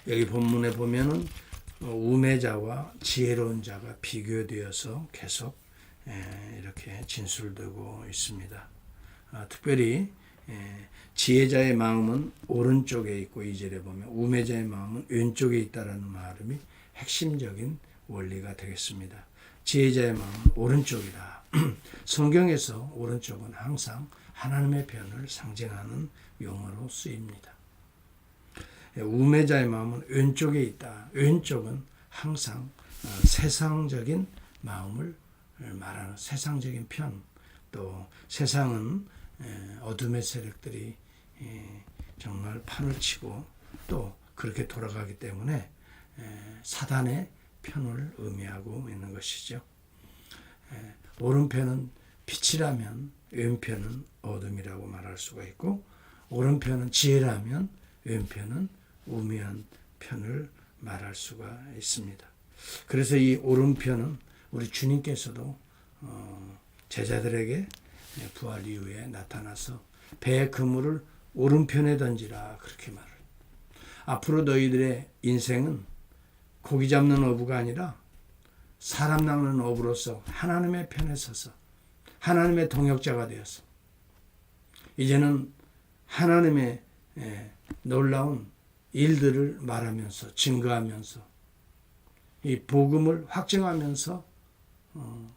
여기 본문에 보면은 우매자와 지혜로운 자가 비교되어서 계속 이렇게 진술되고 있습니다. 특별히 지혜자의 마음은 오른쪽에 있고 2절에 보면 우매자의 마음은 왼쪽에 있다라는 말음이 핵심적인 원리가 되겠습니다. 지혜자의 마음은 오른쪽이다. 성경에서 오른쪽은 항상 하나님의 편을 상징하는 용어로 쓰입니다. 우매자의 마음은 왼쪽에 있다. 왼쪽은 항상 세상적인 마음을 말하는 세상적인 편, 또 세상은 어둠의 세력들이 정말 판을 치고 또 그렇게 돌아가기 때문에 사단의 편을 의미하고 있는 것이죠. 오른편은 빛이라면 왼편은 어둠이라고 말할 수가 있고, 오른편은 지혜라면 왼편은 우매한 편을 말할 수가 있습니다. 그래서 이 오른편은 우리 주님께서도 제자들에게 부활 이후에 나타나서 배의 그물을 오른편에 던지라 그렇게 말을. 앞으로 너희들의 인생은 고기 잡는 어부가 아니라 사람 낚는 어부로서 하나님의 편에 서서 하나님의 동역자가 되어서 이제는 하나님의 놀라운 일들을 말하면서 증거하면서 이 복음을 확증하면서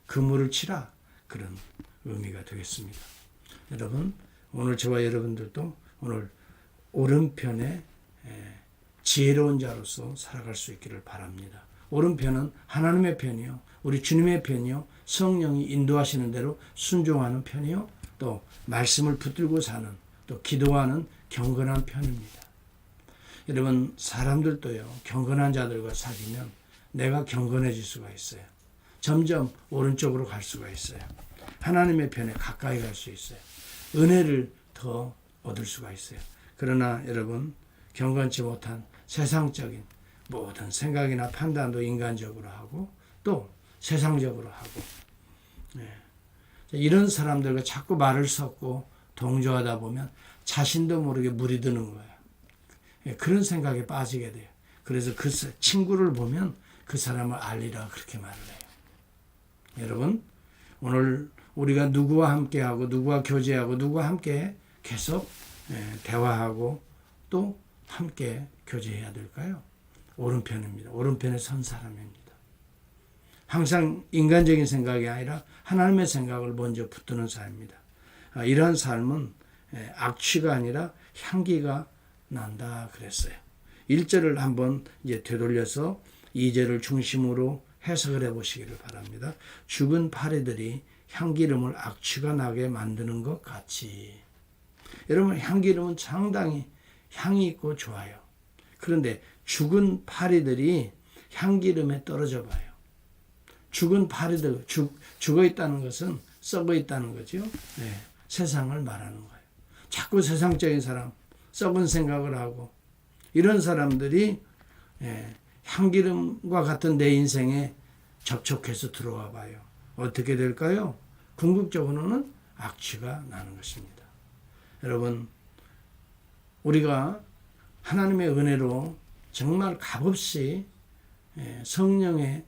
그물을 치라, 그런 의미가 되겠습니다. 여러분, 오늘 저와 여러분들도 오늘 오른편에 지혜로운 자로서 살아갈 수 있기를 바랍니다. 오른편은 하나님의 편이요, 우리 주님의 편이요, 성령이 인도하시는 대로 순종하는 편이요, 또 말씀을 붙들고 사는, 또 기도하는 경건한 편입니다. 여러분, 사람들도요, 경건한 자들과 사귀면 내가 경건해질 수가 있어요. 점점 오른쪽으로 갈 수가 있어요. 하나님의 편에 가까이 갈 수 있어요. 은혜를 더 얻을 수가 있어요. 그러나 여러분, 경건치 못한 세상적인 모든 생각이나 판단도 인간적으로 하고 또 세상적으로 하고, 이런 사람들과 자꾸 말을 섞고 동조하다 보면 자신도 모르게 물이 드는 거예요. 그런 생각에 빠지게 돼요. 그래서 그 친구를 보면 그 사람을 알리라 그렇게 말을 해요. 여러분, 오늘 우리가 누구와 함께하고 누구와 교제하고 누구와 함께 계속 대화하고 또 함께 교제해야 될까요? 오른편입니다. 오른편에 선 사람입니다. 항상 인간적인 생각이 아니라 하나님의 생각을 먼저 붙드는 삶입니다. 이러한 삶은 악취가 아니라 향기가 난다 그랬어요. 1절을 한번 이제 되돌려서 2절을 중심으로 해석을 해보시기를 바랍니다. 죽은 파리들이 향기름을 악취가 나게 만드는 것 같이. 여러분, 향기름은 상당히 향이 있고 좋아요. 그런데 죽은 파리들이 향기름에 떨어져 봐요. 죽은 파리들, 죽어 있다는 것은 썩어 있다는 거죠. 세상을 말하는 거예요. 자꾸 세상적인 사람, 썩은 생각을 하고, 이런 사람들이 향기름과 같은 내 인생에 접촉해서 들어와 봐요. 어떻게 될까요? 궁극적으로는 악취가 나는 것입니다. 여러분, 우리가 하나님의 은혜로 정말 값없이 성령의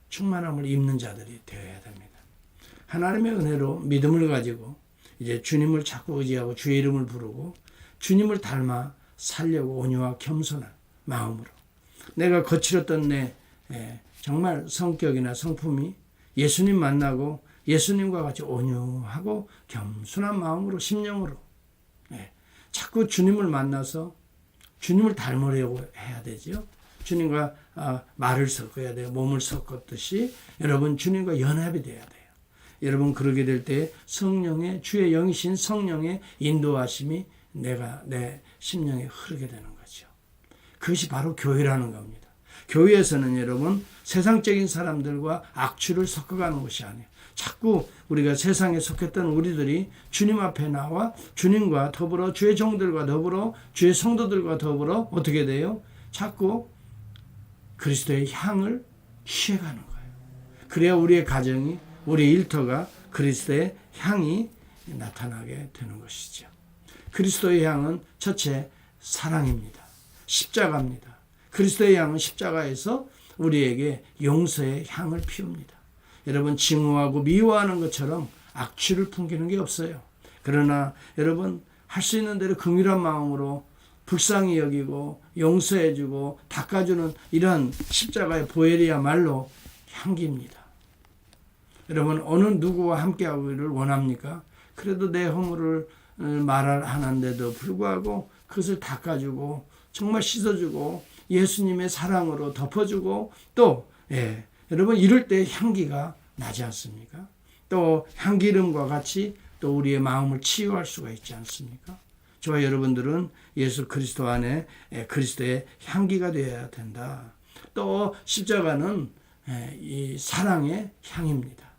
충만함을 입는 자들이 되어야 됩니다. 하나님의 은혜로 믿음을 가지고 이제 주님을 자꾸 의지하고 주의 이름을 부르고 주님을 닮아 살려고 온유와 겸손한 마음으로, 내가 거칠었던 내 정말 성격이나 성품이 예수님 만나고 예수님과 같이 온유하고 겸손한 마음으로, 심령으로 자꾸 주님을 만나서 주님을 닮으려고 해야 되죠. 주님과 말을 섞어야 돼요. 몸을 섞었듯이 여러분 주님과 연합이 돼야 돼요. 여러분, 그러게 될 때 성령의, 주의 영이신 성령의 인도하심이 내 심령에 흐르게 되는 거죠. 그것이 바로 교회라는 겁니다. 교회에서는 여러분, 세상적인 사람들과 악취를 섞어가는 것이 아니에요. 자꾸 우리가 세상에 속했던 우리들이 주님 앞에 나와 주님과 더불어 주의 종들과 더불어 주의 성도들과 더불어 어떻게 돼요? 자꾸 그리스도의 향을 취해가는 거예요. 그래야 우리의 가정이, 우리의 일터가 그리스도의 향이 나타나게 되는 것이죠. 그리스도의 향은 첫째 사랑입니다. 십자가입니다. 그리스도의 향은 십자가에서 우리에게 용서의 향을 피웁니다. 여러분, 증오하고 미워하는 것처럼 악취를 풍기는 게 없어요. 그러나 여러분, 할 수 있는 대로 긍휼한 마음으로 불쌍히 여기고 용서해주고 닦아주는 이러한 십자가의 보혈이야말로 향기입니다. 여러분, 어느 누구와 함께하기를 원합니까? 그래도 내 허물을 말하는데도 불구하고 그것을 닦아주고 정말 씻어주고 예수님의 사랑으로 덮어주고 또 여러분, 이럴 때 향기가 나지 않습니까? 또 향기름과 같이 또 우리의 마음을 치유할 수가 있지 않습니까? 저와 여러분들은 예수 그리스도 안에 그리스도의 향기가 되어야 된다. 또 십자가는 이 사랑의 향입니다.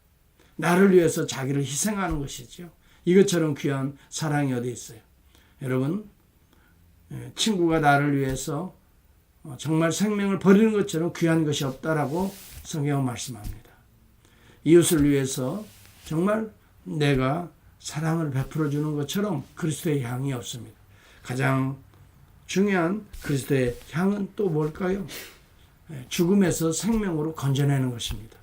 나를 위해서 자기를 희생하는 것이죠. 이것처럼 귀한 사랑이 어디 있어요? 여러분, 친구가 나를 위해서 정말 생명을 버리는 것처럼 귀한 것이 없다라고 성경은 말씀합니다. 이웃을 위해서 정말 내가 사랑을 베풀어 주는 것처럼 그리스도의 향이 없습니다. 가장 중요한 그리스도의 향은 또 뭘까요? 죽음에서 생명으로 건져내는 것입니다.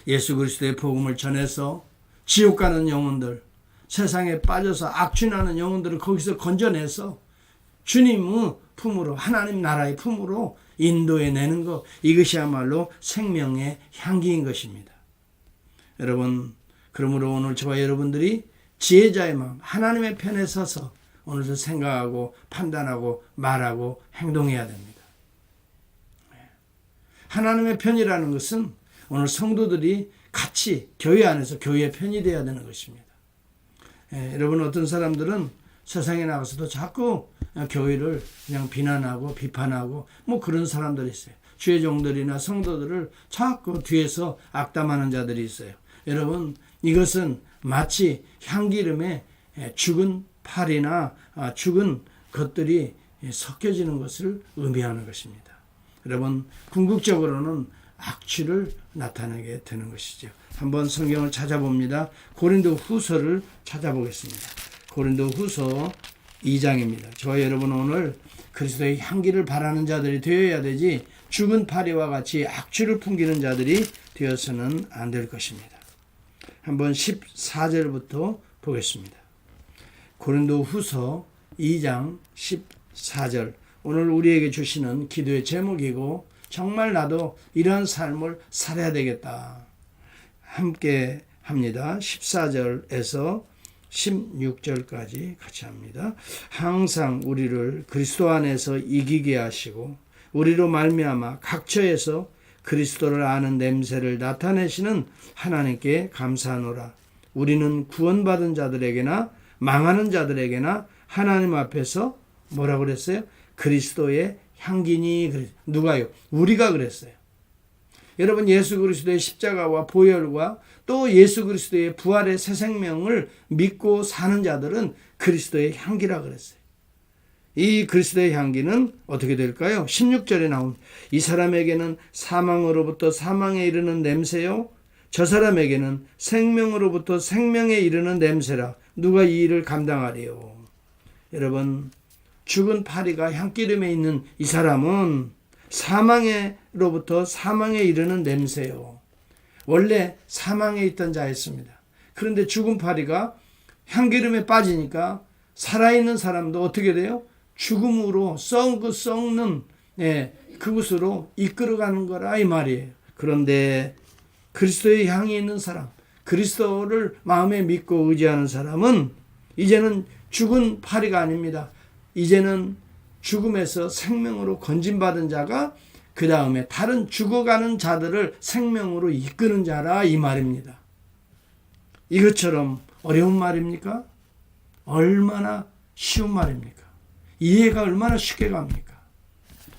예수 그리스도의 복음을 전해서 지옥 가는 영혼들, 세상에 빠져서 악취나는 영혼들을 거기서 건져내서 주님의 품으로, 하나님 나라의 품으로 인도해내는 것, 이것이야말로 생명의 향기인 것입니다. 여러분, 그러므로 오늘 저와 여러분들이 지혜자의 마음, 하나님의 편에 서서 오늘도 생각하고 판단하고 말하고 행동해야 됩니다. 하나님의 편이라는 것은 오늘 성도들이 같이 교회 안에서 교회의 편이 되어야 되는 것입니다. 여러분, 어떤 사람들은 세상에 나가서도 자꾸 교회를 그냥 비난하고 비판하고 뭐 그런 사람들이 있어요. 주의 종들이나 성도들을 자꾸 뒤에서 악담하는 자들이 있어요. 여러분, 이것은 마치 향기름에 죽은 팔이나 죽은 것들이 섞여지는 것을 의미하는 것입니다. 여러분, 궁극적으로는 악취를 나타내게 되는 것이죠. 한번 성경을 찾아봅니다. 고린도 후서를 찾아보겠습니다. 고린도 후서 2장입니다. 저와 여러분, 오늘 그리스도의 향기를 바라는 자들이 되어야 되지 죽은 파리와 같이 악취를 풍기는 자들이 되어서는 안 될 것입니다. 한번 14절부터 보겠습니다. 고린도 후서 2장 14절, 오늘 우리에게 주시는 기도의 제목이고 정말 나도 이러한 삶을 살아야 되겠다. 함께 합니다. 14절에서 16절까지 같이 합니다. 항상 우리를 그리스도 안에서 이기게 하시고 우리로 말미암아 각처에서 그리스도를 아는 냄새를 나타내시는 하나님께 감사하노라. 우리는 구원받은 자들에게나 망하는 자들에게나 하나님 앞에서 뭐라고 그랬어요? 그리스도의 향기니. 누가요? 우리가 그랬어요. 여러분, 예수 그리스도의 십자가와 보혈과 또 예수 그리스도의 부활의 새 생명을 믿고 사는 자들은 그리스도의 향기라 그랬어요. 이 그리스도의 향기는 어떻게 될까요? 16절에 나온 이 사람에게는 사망으로부터 사망에 이르는 냄새요, 저 사람에게는 생명으로부터 생명에 이르는 냄새라. 누가 이 일을 감당하리요? 여러분, 죽은 파리가 향기름에 있는 이 사람은 사망으로부터 사망에 이르는 냄새요. 원래 사망에 있던 자였습니다. 그런데 죽은 파리가 향기름에 빠지니까 살아있는 사람도 어떻게 돼요? 죽음으로 썩는 그곳으로 이끌어가는 거라 이 말이에요. 그런데 그리스도의 향이 있는 사람, 그리스도를 마음에 믿고 의지하는 사람은 이제는 죽은 파리가 아닙니다. 이제는 죽음에서 생명으로 건진받은 자가 그 다음에 다른 죽어가는 자들을 생명으로 이끄는 자라 이 말입니다. 이것처럼 어려운 말입니까? 얼마나 쉬운 말입니까? 이해가 얼마나 쉽게 갑니까?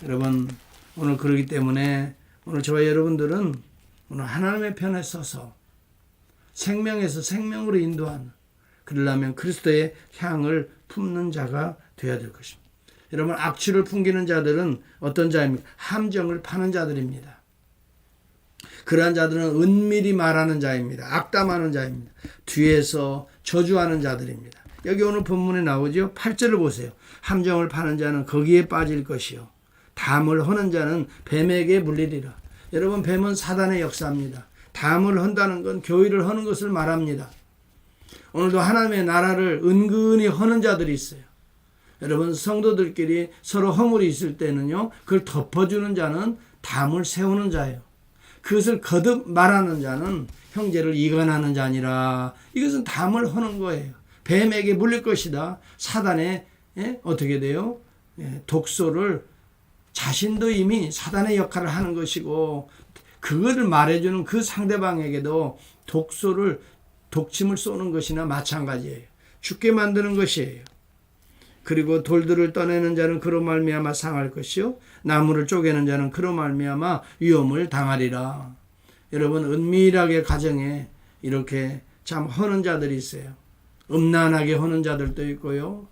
여러분, 오늘 그러기 때문에 오늘 저와 여러분들은 오늘 하나님의 편에 서서 생명에서 생명으로 인도하는, 그러려면 그리스도의 향을 품는 자가 되어야 될 것입니다. 여러분, 악취를 풍기는 자들은 어떤 자입니까? 함정을 파는 자들입니다. 그러한 자들은 은밀히 말하는 자입니다. 악담하는 자입니다. 뒤에서 저주하는 자들입니다. 여기 오늘 본문에 나오죠. 8절을 보세요. 함정을 파는 자는 거기에 빠질 것이요, 담을 허는 자는 뱀에게 물리리라. 여러분, 뱀은 사단의 역사입니다. 담을 헌다는 건 교회를 허는 것을 말합니다. 오늘도 하나님의 나라를 은근히 허는 자들이 있어요. 여러분, 성도들끼리 서로 허물이 있을 때는요, 그걸 덮어주는 자는 담을 세우는 자예요. 그것을 거듭 말하는 자는 형제를 이간하는 자니라. 이것은 담을 허는 거예요. 뱀에게 물릴 것이다. 사단의 어떻게 돼요? 독소를 자신도 이미 사단의 역할을 하는 것이고, 그거를 말해주는 그 상대방에게도 독침을 쏘는 것이나 마찬가지예요. 죽게 만드는 것이에요. 그리고 돌들을 떠내는 자는 그로 말미암아 상할 것이요, 나무를 쪼개는 자는 그로 말미암아 위험을 당하리라. 여러분, 은밀하게 가정에 이렇게 참 허는 자들이 있어요. 음란하게 허는 자들도 있고요.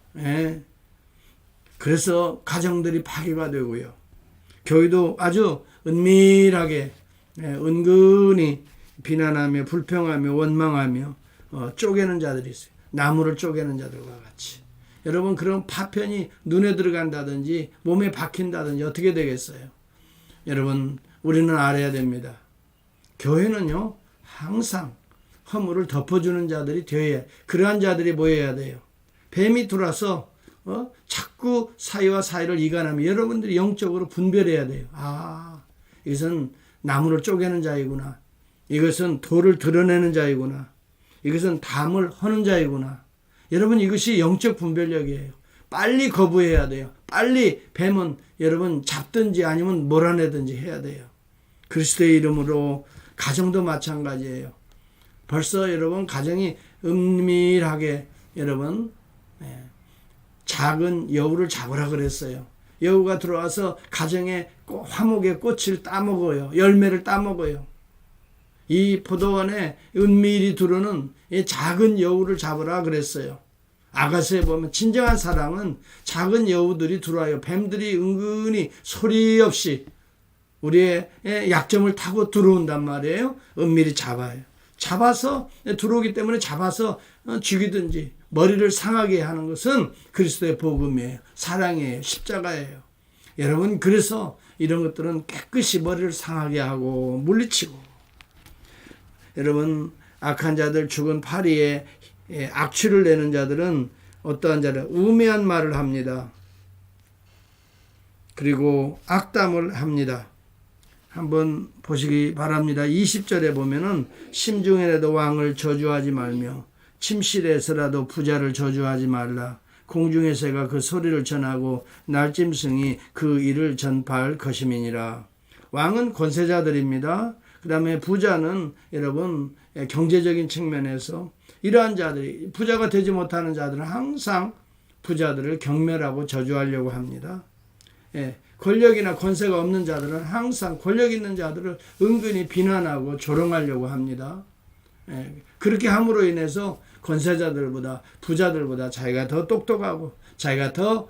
그래서 가정들이 파괴가 되고요. 교회도 아주 은밀하게 은근히 비난하며 불평하며 원망하며 쪼개는 자들이 있어요. 나무를 쪼개는 자들과 같이. 여러분, 그런 파편이 눈에 들어간다든지 몸에 박힌다든지 어떻게 되겠어요? 여러분, 우리는 알아야 됩니다. 교회는요, 항상 허물을 덮어주는 자들이 되어야, 그러한 자들이 모여야 돼요. 뱀이 들어와서 자꾸 사이와 사이를 이간하면 여러분들이 영적으로 분별해야 돼요. 아, 이것은 나무를 쪼개는 자이구나. 이것은 돌을 드러내는 자이구나. 이것은 담을 허는 자이구나. 여러분, 이것이 영적 분별력이에요. 빨리 거부해야 돼요. 빨리 뱀은 여러분 잡든지 아니면 몰아내든지 해야 돼요. 그리스도의 이름으로 가정도 마찬가지예요. 벌써 여러분 가정이 은밀하게 여러분 작은 여우를 잡으라 그랬어요. 여우가 들어와서 가정의 화목의 꽃을 따먹어요. 열매를 따먹어요. 이 포도원에 은밀히 두르는 이 작은 여우를 잡으라 그랬어요. 아가서에 보면 진정한 사랑은 작은 여우들이 들어와요. 뱀들이 은근히 소리 없이 우리의 약점을 타고 들어온단 말이에요. 은밀히 잡아요. 잡아서 들어오기 때문에 잡아서 죽이든지 머리를 상하게 하는 것은 그리스도의 복음이에요. 사랑이에요. 십자가예요. 여러분, 그래서 이런 것들은 깨끗이 머리를 상하게 하고 물리치고, 여러분, 악한 자들, 죽은 파리에 악취를 내는 자들은 어떠한 자를 우매한 말을 합니다. 그리고 악담을 합니다. 한번 보시기 바랍니다. 20절에 보면은 심중에라도 왕을 저주하지 말며 침실에서라도 부자를 저주하지 말라. 공중의 새가 그 소리를 전하고 날짐승이 그 일을 전파할 것임이니라. 왕은 권세자들입니다. 그 다음에 부자는 여러분 경제적인 측면에서 이러한 자들이, 부자가 되지 못하는 자들은 항상 부자들을 경멸하고 저주하려고 합니다. 권력이나 권세가 없는 자들은 항상 권력 있는 자들을 은근히 비난하고 조롱하려고 합니다. 그렇게 함으로 인해서 권세자들보다 부자들보다 자기가 더 똑똑하고 자기가 더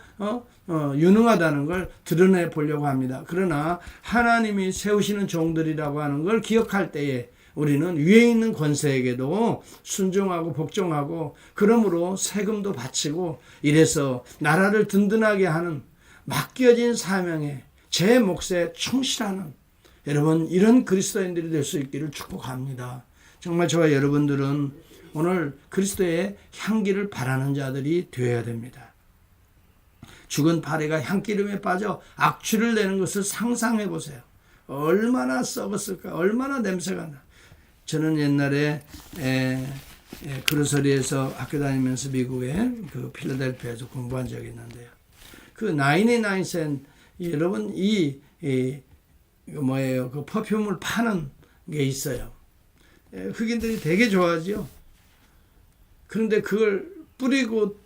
유능하다는 걸 드러내 보려고 합니다. 그러나 하나님이 세우시는 종들이라고 하는 걸 기억할 때에 우리는 위에 있는 권세에게도 순종하고 복종하고, 그러므로 세금도 바치고 이래서 나라를 든든하게 하는 맡겨진 사명에 제 몫에 충실하는 여러분, 이런 그리스도인들이 될 수 있기를 축복합니다. 정말 저와 여러분들은 오늘 그리스도의 향기를 바라는 자들이 되어야 됩니다. 죽은 파리가 향기름에 빠져 악취를 내는 것을 상상해 보세요. 얼마나 썩었을까? 얼마나 냄새가 나. 저는 옛날에 그로서리에서 학교 다니면서 미국에 그 필라델피아에서 공부한 적이 있는데요. 그 99센, 여러분 그 퍼퓸을 파는 게 있어요. 흑인들이 되게 좋아하죠. 그런데 그걸 뿌리고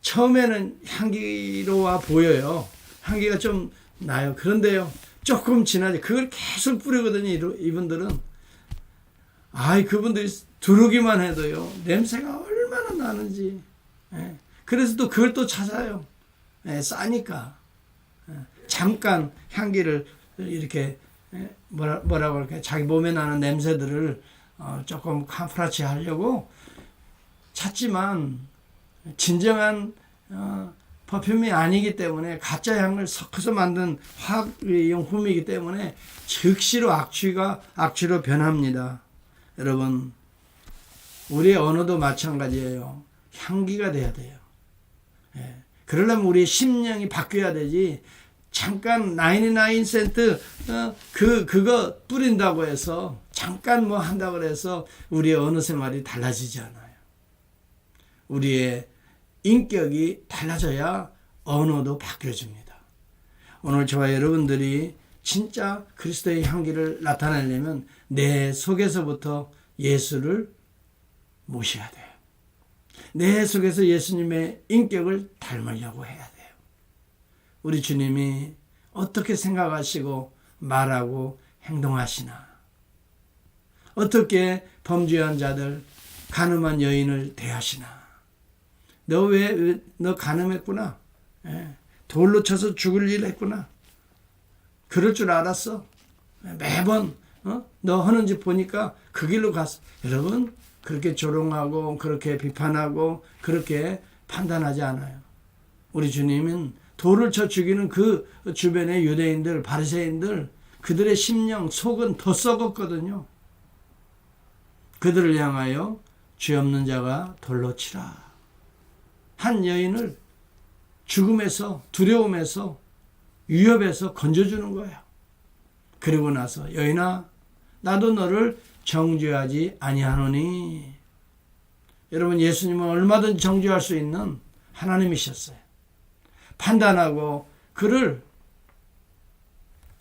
처음에는 향기로워 보여요. 향기가 좀 나요. 그런데요, 조금 지나지 그걸 계속 뿌리거든요. 이분들은. 그분들이 두르기만 해도요, 냄새가 얼마나 나는지. 그래서 또 그걸 또 찾아요. 싸니까. 잠깐 향기를 이렇게 뭐라고 할까요? 자기 몸에 나는 냄새들을 조금 카프라치 하려고 찾지만, 진정한 퍼퓸이 아니기 때문에 가짜 향을 섞어서 만든 화학용품이기 때문에 즉시로 악취로 변합니다. 여러분, 우리의 언어도 마찬가지예요. 향기가 돼야 돼요. 예. 그러려면 우리의 심령이 바뀌어야 되지. 잠깐 99센트 그거 뿌린다고 해서 잠깐 뭐 한다고 해서 우리의 언어 생활이 달라지지 않아요. 우리의 인격이 달라져야 언어도 바뀌어집니다. 오늘 저와 여러분들이 진짜 그리스도의 향기를 나타내려면 내 속에서부터 예수를 모셔야 돼요. 내 속에서 예수님의 인격을 닮으려고 해야 돼요. 우리 주님이 어떻게 생각하시고 말하고 행동하시나? 어떻게 범죄한 자들, 간음한 여인을 대하시나? 너 간음했구나. 돌로 쳐서 죽을 일 했구나. 그럴 줄 알았어. 매번 너 하는 짓 보니까 그 길로 갔어. 여러분, 그렇게 조롱하고 그렇게 비판하고 그렇게 판단하지 않아요. 우리 주님은 돌을 쳐 죽이는 그 주변의 유대인들, 바리새인들, 그들의 심령, 속은 더 썩었거든요. 그들을 향하여 죄 없는 자가 돌로 치라. 한 여인을 죽음에서, 두려움에서, 위협에서 건져주는 거예요. 그리고 나서 여인아, 나도 너를 정죄하지 아니하노니. 여러분, 예수님은 얼마든지 정죄할 수 있는 하나님이셨어요. 판단하고 그를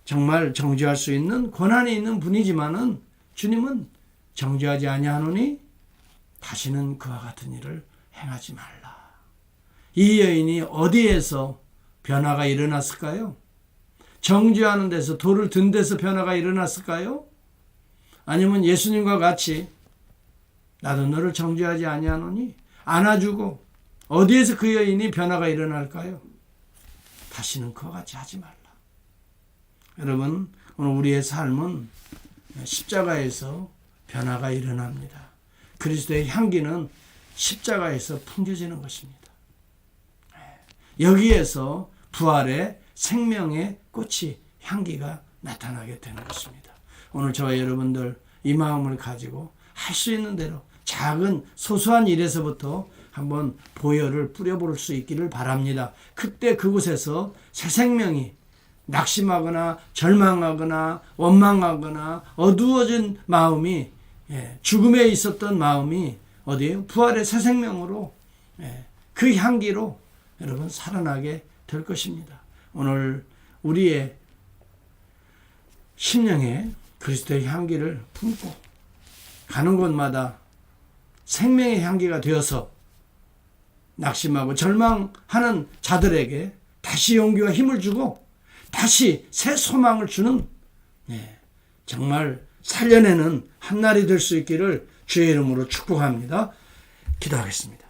정말 정죄할 수 있는 권한이 있는 분이지만은 주님은 정죄하지 아니하노니 다시는 그와 같은 일을 행하지 말라. 이 여인이 어디에서 변화가 일어났을까요? 정죄하는 데서, 돌을 든 데서 변화가 일어났을까요? 아니면 예수님과 같이 나도 너를 정죄하지 아니하노니 안아주고, 어디에서 그 여인이 변화가 일어날까요? 다시는 그와 같이 하지 말라. 여러분, 오늘 우리의 삶은 십자가에서 변화가 일어납니다. 그리스도의 향기는 십자가에서 풍겨지는 것입니다. 여기에서 부활의 생명의 꽃이, 향기가 나타나게 되는 것입니다. 오늘 저와 여러분들 이 마음을 가지고 할 수 있는 대로 작은 소소한 일에서부터 한번 보혈을 뿌려볼 수 있기를 바랍니다. 그때 그곳에서 새 생명이, 낙심하거나 절망하거나 원망하거나 어두워진 마음이, 죽음에 있었던 마음이 어디에요? 부활의 새 생명으로, 그 향기로 여러분 살아나게 될 것입니다. 오늘 우리의 심령에 그리스도의 향기를 품고 가는 곳마다 생명의 향기가 되어서 낙심하고 절망하는 자들에게 다시 용기와 힘을 주고 다시 새 소망을 주는, 정말 살려내는 한날이 될 수 있기를 주의 이름으로 축복합니다. 기도하겠습니다.